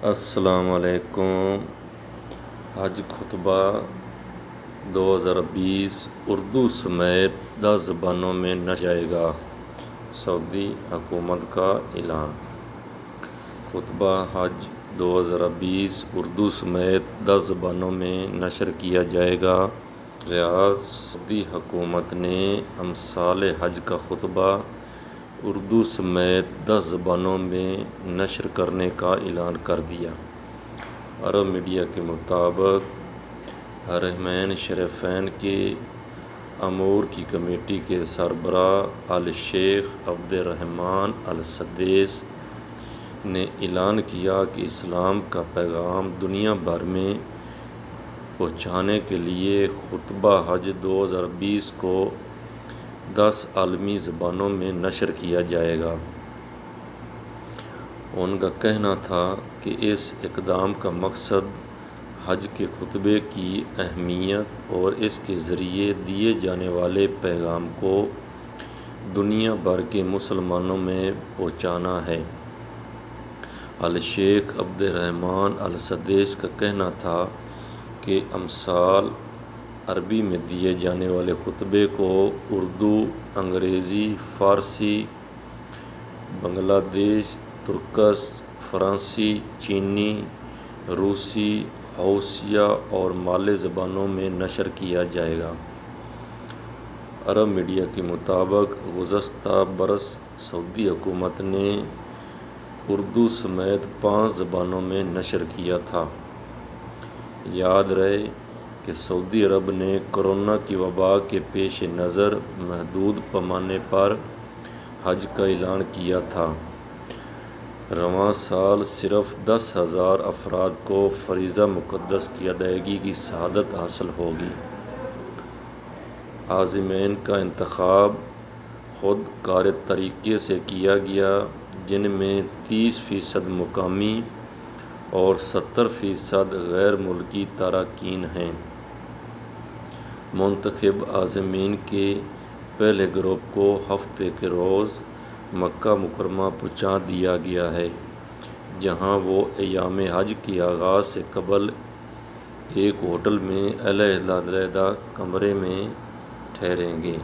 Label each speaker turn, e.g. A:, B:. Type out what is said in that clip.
A: السلام علیکم۔ حج خطبہ 2020 اردو سمیت 10 زبانوں میں نشر جائے گا، سعودی حکومت کا اعلان۔ خطبہ حج 2020 اردو سمیت 10 زبانوں میں نشر کیا جائے گا۔ ریاض سعودی حکومت نے امثال حج کا خطبہ اردو سمیت 10 زبانوں میں نشر کرنے کا اعلان کر دیا۔ عرب میڈیا کے مطابق حرمین شریفین کے امور کی کمیٹی کے سربراہ الشیخ عبدالرحمن السدیس نے اعلان کیا کہ اسلام کا پیغام دنیا بھر میں پہنچانے کے لیے خطبہ حج 2020 کو 10 عالمی زبانوں میں نشر کیا جائے گا۔ ان کا کہنا تھا کہ اس اقدام کا مقصد حج کے خطبے کی اہمیت اور اس کے ذریعے دیے جانے والے پیغام کو دنیا بھر کے مسلمانوں میں پہنچانا ہے۔ الشیخ عبدالرحمن السدیس کا کہنا تھا کہ امثال عربی میں دیے جانے والے خطبے کو اردو، انگریزی، فارسی، بنگلہ دیش، ترکش، فرانسیسی، چینی، روسی، حوثیہ اور مالی زبانوں میں نشر کیا جائے گا۔ عرب میڈیا کے مطابق گزشتہ برس سعودی حکومت نے اردو سمیت 5 زبانوں میں نشر کیا تھا۔ یاد رہے کہ سعودی عرب نے کورونا کی وبا کے پیش نظر محدود پیمانے پر حج کا اعلان کیا تھا۔ رواں سال صرف 10,000 افراد کو فریضہ مقدس کی ادائیگی کی سعادت حاصل ہوگی۔ عازمین کا انتخاب خود کار طریقے سے کیا گیا، جن میں 30% مقامی اور 70% غیر ملکی تارکین ہیں۔ منتخب عازمین کے پہلے گروپ کو ہفتے کے روز مکہ مکرمہ پہنچا دیا گیا ہے، جہاں وہ ایام حج کے آغاز سے قبل ایک ہوٹل میں علیحدہ کمرے میں ٹھہریں گے۔